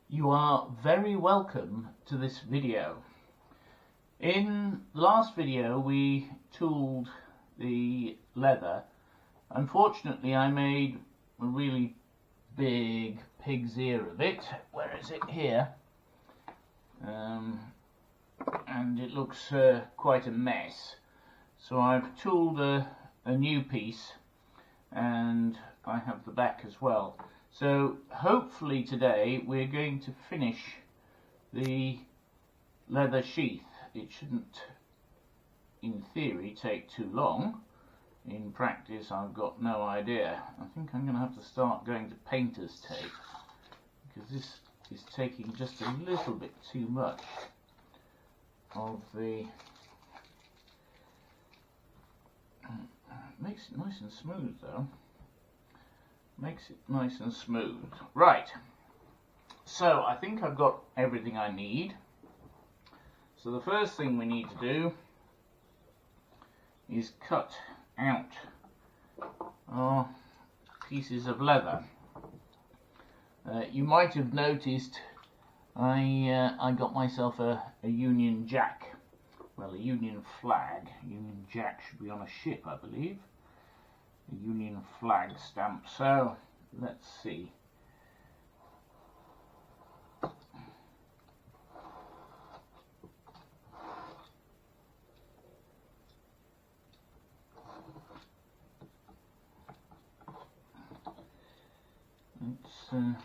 You are very welcome to this video. In the last video we tooled the leather. Unfortunately I made a really big pig's ear of it. Where is it? Here. And it looks quite a mess. So I've tooled a new piece, and I have the back as well. So hopefully today we're going to finish the leather sheath. It shouldn't, in theory, take too long. In practice I've got no idea. I think I'm going to have to start going to painter's tape, because this is taking just a little bit too much of the... Makes it nice and smooth though. Makes it nice and smooth. Right, so I think I've got everything I need. So the first thing we need to do is cut out our pieces of leather. You might have noticed I got myself a Union Jack. Well, a Union flag. Union Jack should be on a ship, I believe. A Union flag stamp. So, let's see. It's one.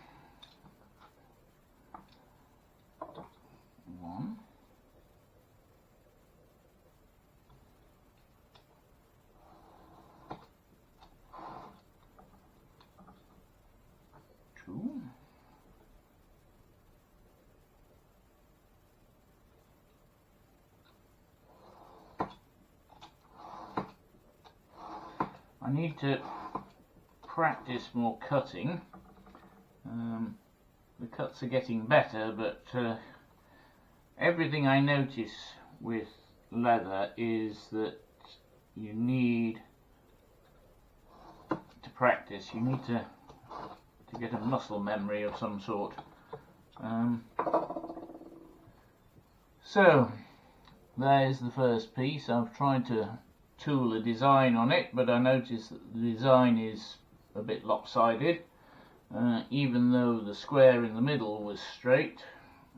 Two. I need to practice more cutting. The cuts are getting better, but everything I notice with leather is that you need to practice. You need to get a muscle memory of some sort. So there's the first piece. I've tried to tool a design on it, but I noticed that the design is a bit lopsided. Even though the square in the middle was straight,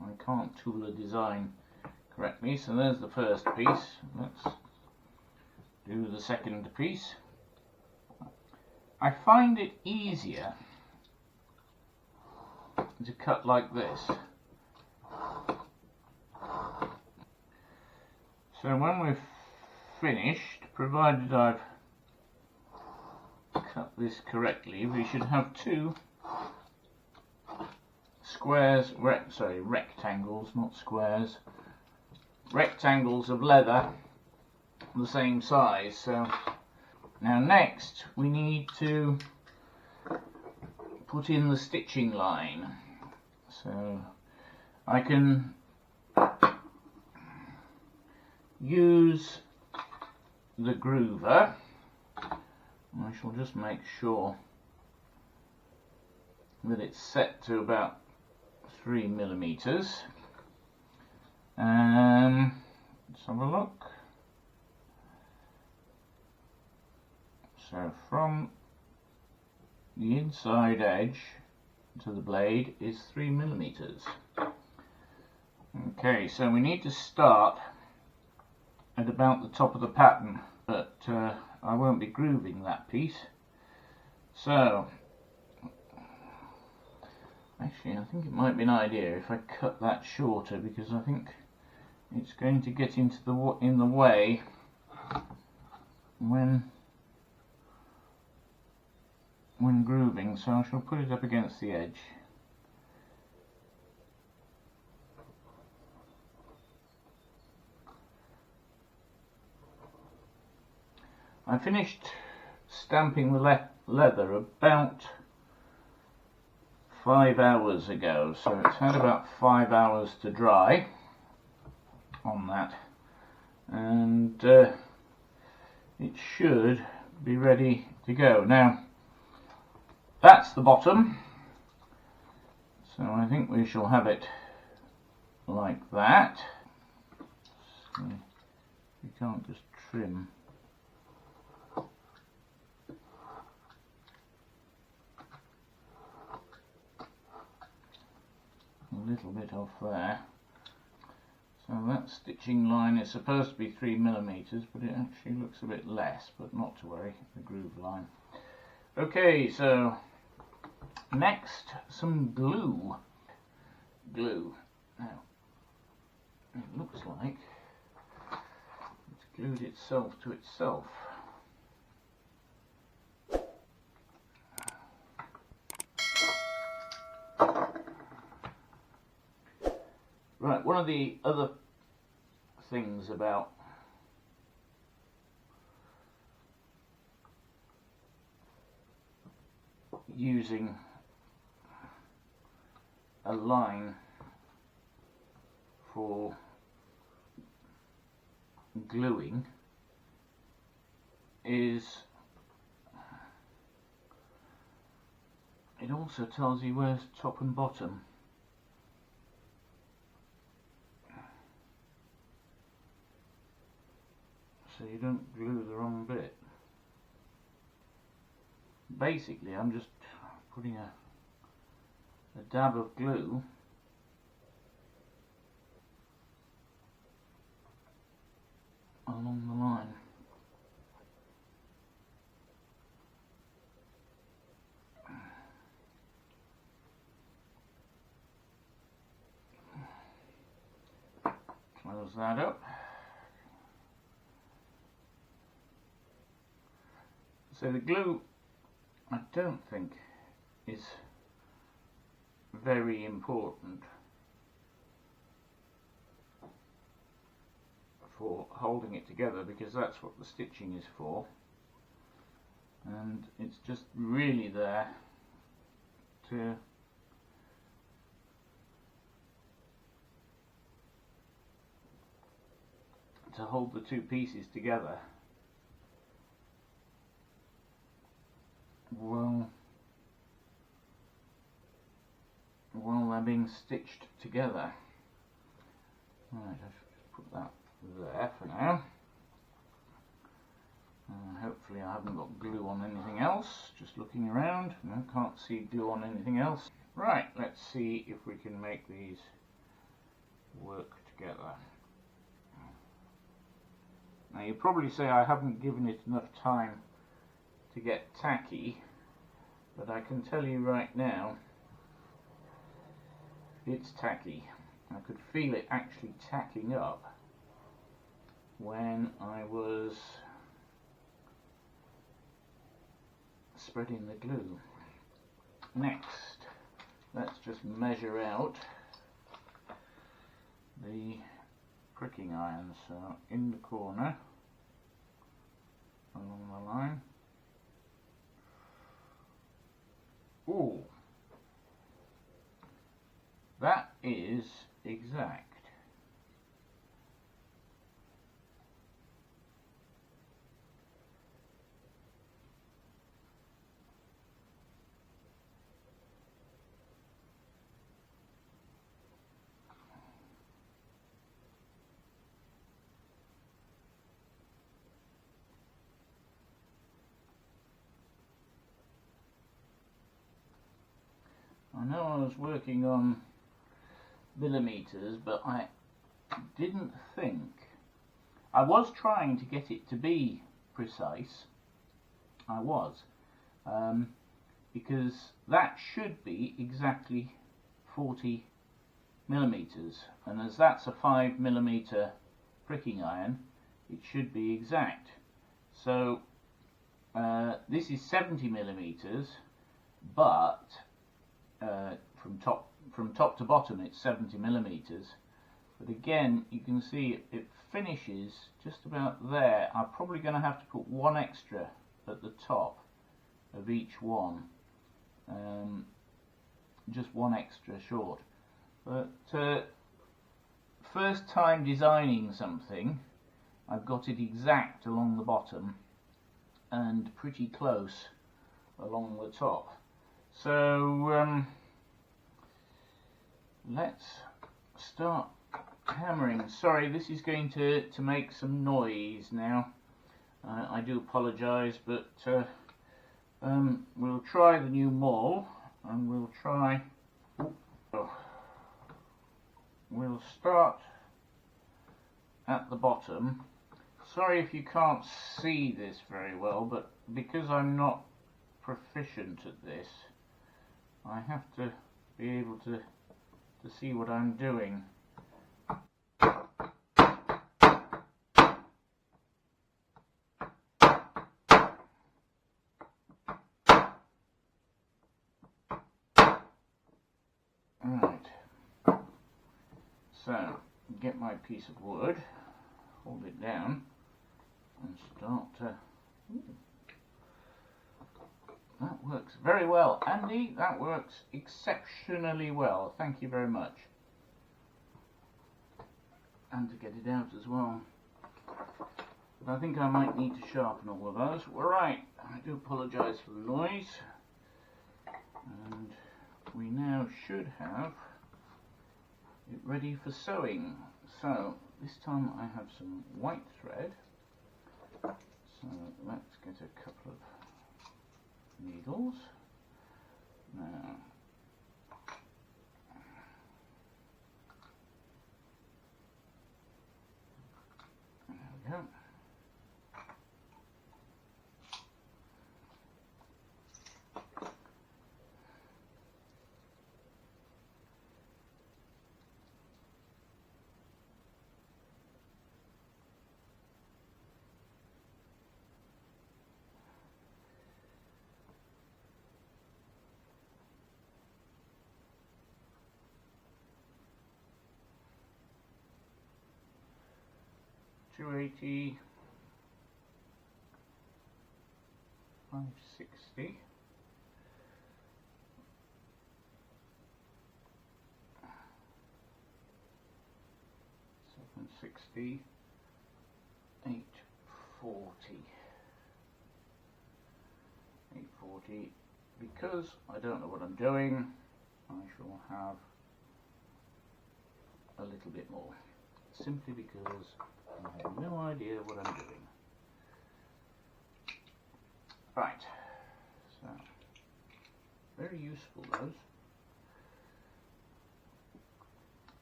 I can't tool a design correctly. So there's the first piece. Let's do the second piece. I find it easier to cut like this. So when we're finished, provided I've cut this correctly, we should have two squares, rectangles, not squares, rectangles of leather the same size. So now next we need to put in the stitching line. So I can use the groover. I shall just make sure that it's set to about 3 millimeters. Let's have a look. So from the inside edge to the blade is 3 millimeters. Okay, so we need to start at about the top of the pattern, but I won't be grooving that piece. So actually, I think it might be an idea if I cut that shorter, because I think it's going to get into in the way when grooving. So I shall put it up against the edge. I finished stamping the leather about 5 hours ago, so it's had about 5 hours to dry on that, and it should be ready to go. Now that's the bottom, So I think we shall have it like that. So you can't just trim. A little bit off there. So that stitching line is supposed to be 3mm, but it actually looks a bit less, but not to worry, the groove line. Okay, so next some glue. Now, it looks like it's glued itself to itself. Right, one of the other things about using a line for gluing is it also tells you where's top and bottom. So you don't glue the wrong bit. Basically, I'm just putting a dab of glue along the line. Close that up. So the glue, I don't think, is very important for holding it together, because that's what the stitching is for, and it's just really there to hold the two pieces together while they're being stitched together. Right, I've just put that there for now. Hopefully I haven't got glue on anything else. Just looking around. No, can't see glue on anything else. Right, let's see if we can make these work together. Now you probably say I haven't given it enough time to get tacky, but I can tell you right now it's tacky. I could feel it actually tacking up when I was spreading the glue. Next, let's just measure out the pricking iron. So in the corner along the line. Ooh, that is exact. I know I was working on millimeters, but I didn't think. I was trying to get it to be precise. I was, because that should be exactly 40 millimeters, and as that's a 5mm pricking iron, it should be exact. So this is 70 millimeters, but from top to bottom it's 70 millimeters, but again you can see it finishes just about there. I'm probably going to have to put one extra at the top of each one, just one extra short. But first time designing something, I've got it exact along the bottom and pretty close along the top. So let's start hammering. Sorry, this is going to make some noise now. I do apologise, but we'll try the new maul, and we'll try. We'll start at the bottom. Sorry if you can't see this very well, but because I'm not proficient at this, I have to be able to see what I'm doing. Right, so get my piece of wood, hold it down, and start to. That works very well, Andy. That works exceptionally well. Thank you very much. And to get it out as well. But I think I might need to sharpen all of those. Right, I do apologise for the noise. And we now should have it ready for sewing. So this time I have some white thread. So let's get a couple of needles. Now, there we go. $280, $560, $760, $840. Because I don't know what I'm doing, I shall have a little bit more, simply because I have no idea what I'm doing. Right, so very useful those.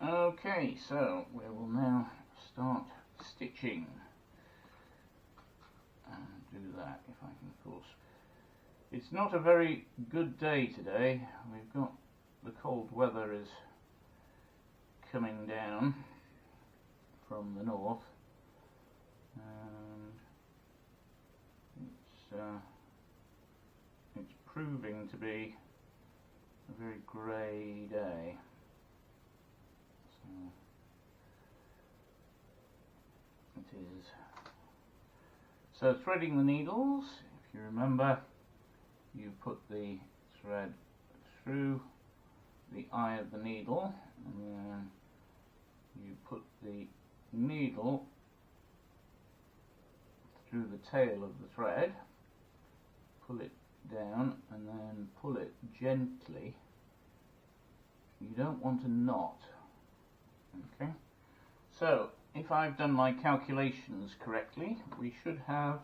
Okay, so we will now start stitching, and do that if I can, of course. It's not a very good day today. We've got the cold weather is coming down from the north. And it's proving to be a very grey day. So it is. So threading the needles, if you remember, you put the thread through the eye of the needle, and then you put the needle through the tail of the thread, pull it down, and then pull it gently. You don't want a knot. Okay, so if I've done my calculations correctly, we should have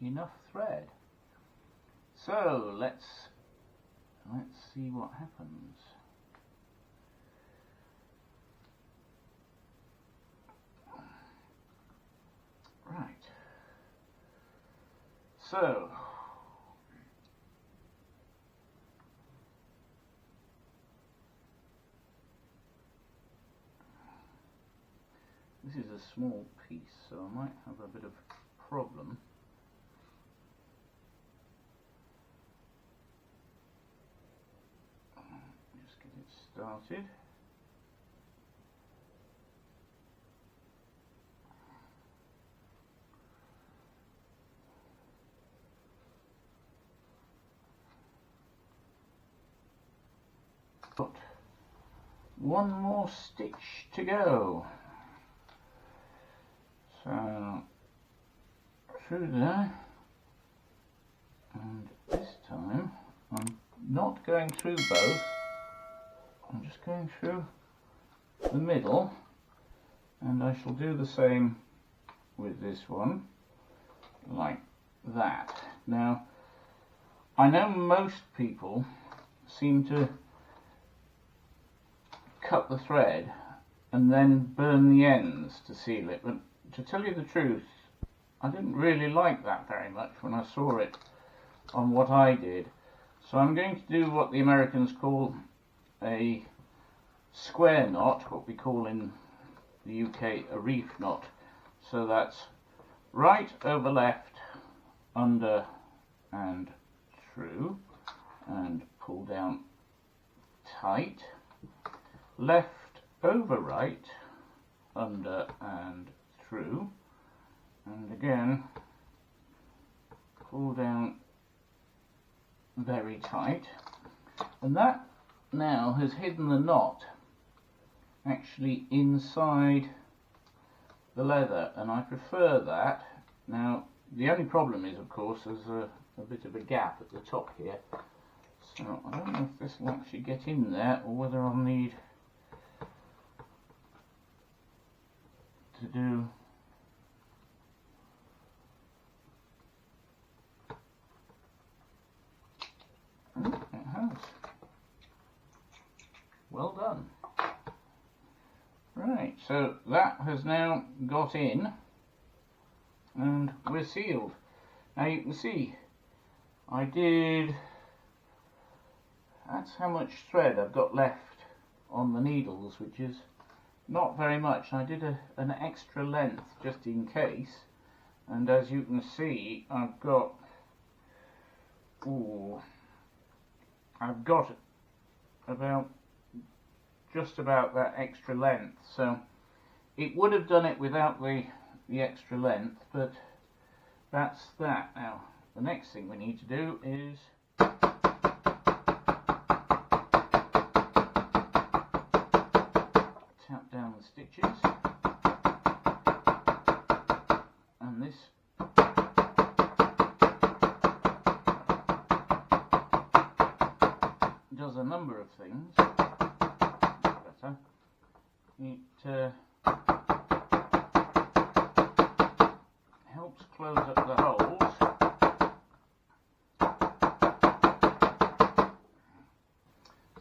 enough thread. So let's see what happens. Right. So this is a small piece, so I might have a bit of problem. Just get it started. Got one more stitch to go. So through there, and this time I'm not going through both, I'm just going through the middle, and I shall do the same with this one, like that. Now, I know most people seem to cut the thread and then burn the ends to seal it, but to tell you the truth, I didn't really like that very much when I saw it on what I did. So I'm going to do what the Americans call a square knot, what we call in the UK a reef knot. So that's right over left, under and through, and pull down tight, left over right, under and through, and again pull down very tight, and that now has hidden the knot actually inside the leather, and I prefer that. Now the only problem is, of course, there's a bit of a gap at the top here, so I don't know if this will actually get in there or whether I'll need to do it has. Well done. Right, so that has now got in and we're sealed. Now you can see that's how much thread I've got left on the needles, which is not very much. I did an extra length just in case, and as you can see I've got about just about that extra length, so it would have done it without the extra length, but that's that. Now the next thing we need to do is tap down the stitches, and this does a number of things. Better. It helps close up the holes.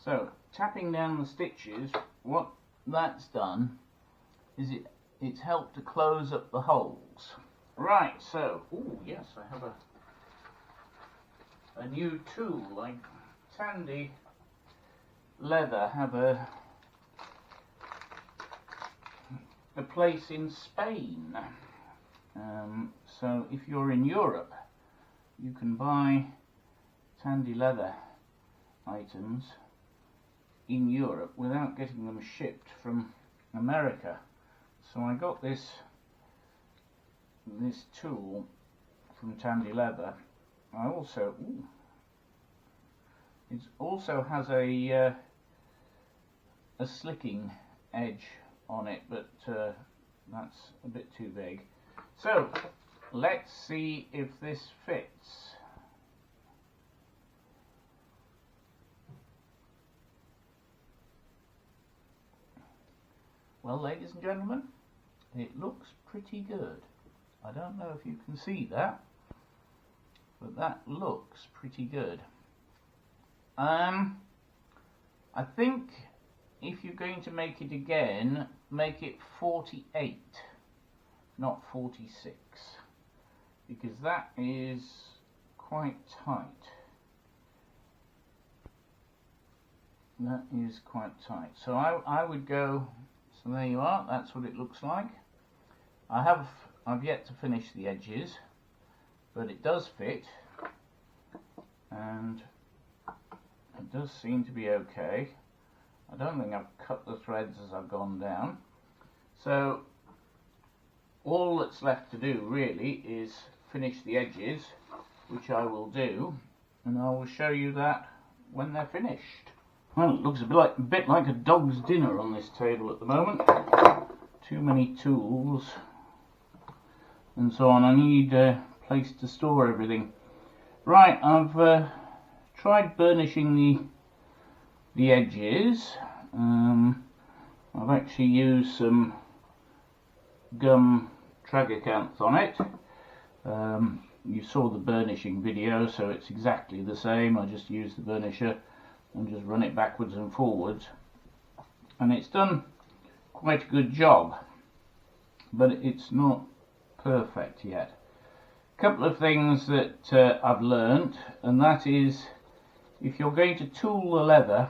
So tapping down the stitches, what that's done is it's helped to close up the holes. Right, so yes, I have a new tool. Like Tandy Leather have a place in Spain, so if you're in Europe you can buy Tandy Leather items in Europe without getting them shipped from America. So I got this tool from Tandy Leather. I also it also has a slicking edge on it, but that's a bit too big. So let's see if this fits. Well, ladies and gentlemen, it looks pretty good. I don't know if you can see that, but that looks pretty good. I think if you're going to make it again, make it 48, not 46, because that is quite tight. That is quite tight. So I would go, so there you are, that's what it looks like. I've yet to finish the edges, but it does fit, and it does seem to be okay. I don't think I've cut the threads as I've gone down. So all that's left to do really is finish the edges, which I will do, and I will show you that when they're finished. Well, it looks a bit like a dog's dinner on this table at the moment. Too many tools and so on. I need a place to store everything. Right, I've tried burnishing the edges, I've actually used some gum tragacanth on it. You saw the burnishing video, so it's exactly the same. I just use the burnisher and just run it backwards and forwards, and it's done quite a good job, but it's not perfect yet. A couple of things that I've learnt, and that is, if you're going to tool the leather,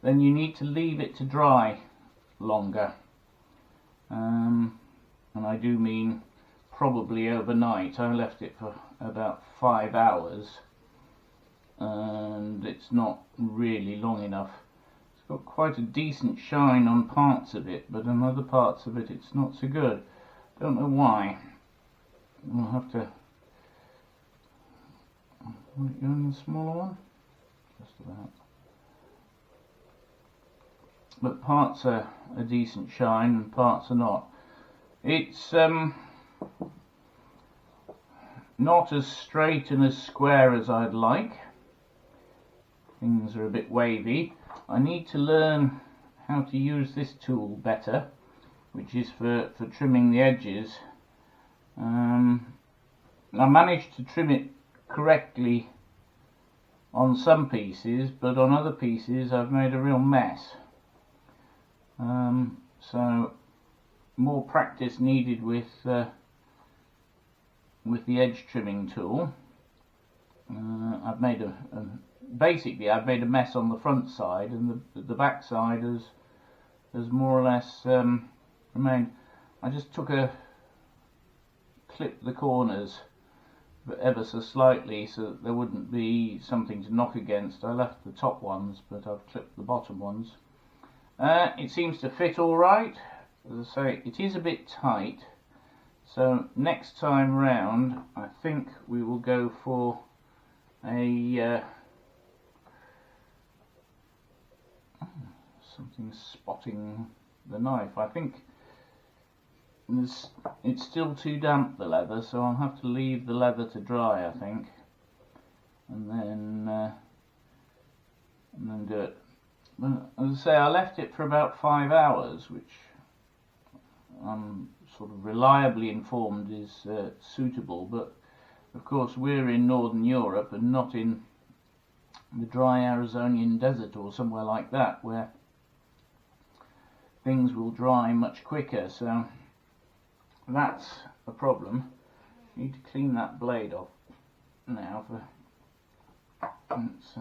then you need to leave it to dry longer, and I do mean probably overnight. I left it for about 5 hours, and it's not really long enough. It's got quite a decent shine on parts of it, but on other parts of it it's not so good. Don't know why. I'll have to... Will it go in the smaller one? Just about. But parts are a decent shine and parts are not. It's not as straight and as square as I'd like. Things are a bit wavy. I need to learn how to use this tool better, which is for trimming the edges. I managed to trim it correctly on some pieces, but on other pieces I've made a real mess. So more practice needed with the edge trimming tool. I've made basically I've made a mess on the front side, and the back side has more or less remained. I just clipped the corners ever so slightly so that there wouldn't be something to knock against. I left the top ones, but I've clipped the bottom ones. It seems to fit all right. As I say, it is a bit tight, so next time round I think we will go for a something spotting the knife. I think it's still too damp, the leather, so I'll have to leave the leather to dry, I think, and then do it. But as I say, I left it for about 5 hours, which I'm sort of reliably informed is suitable, but of course we're in Northern Europe and not in the dry Arizonian desert or somewhere like that, where things will dry much quicker, so that's a problem. I need to clean that blade off now, it's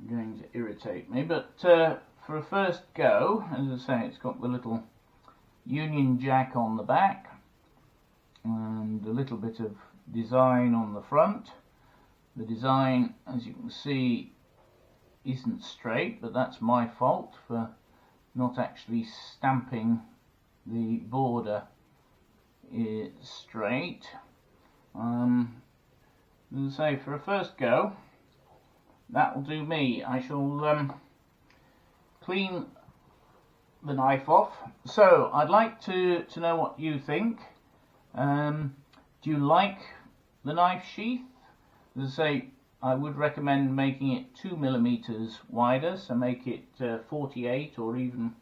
going to irritate me, but for a first go, as I say, it's got the little Union Jack on the back and a little bit of design on the front. The design, as you can see, isn't straight, but that's my fault for not actually stamping the border straight. As I say, for a first go, that will do me. I shall clean the knife off. So I'd like to know what you think. Do you like the knife sheath? As I say, I would recommend making it 2mm wider, so make it 48 or even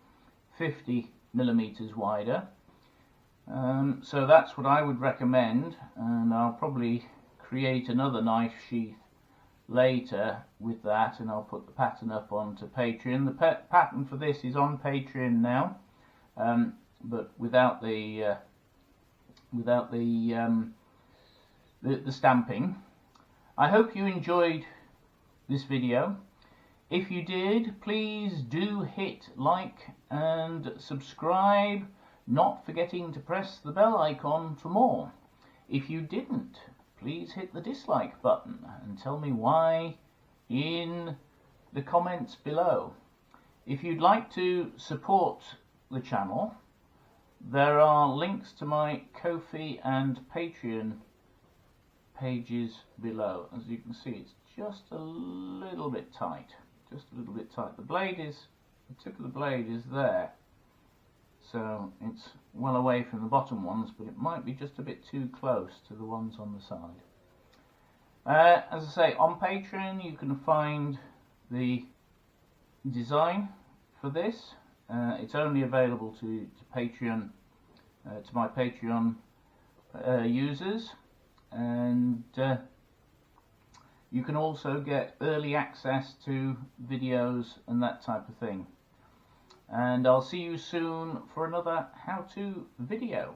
50mm wider. So that's what I would recommend, and I'll probably create another knife sheath later with that, and I'll put the pattern up onto Patreon. The pattern for this is on Patreon now, but without the stamping. I hope you enjoyed this video. If you did, please do hit like and subscribe, not forgetting to press the bell icon for more. If you didn't, please hit the dislike button and tell me why in the comments below. If you'd like to support the channel, there are links to my Ko-fi and Patreon pages below. As you can see, it's just a little bit tight. Just a little bit tight. The tip of the blade is there, so it's well away from the bottom ones, but it might be just a bit too close to the ones on the side. As I say, on Patreon you can find the design for this. It's only available to Patreon, to my Patreon users, and you can also get early access to videos and that type of thing. And I'll see you soon for another how-to video.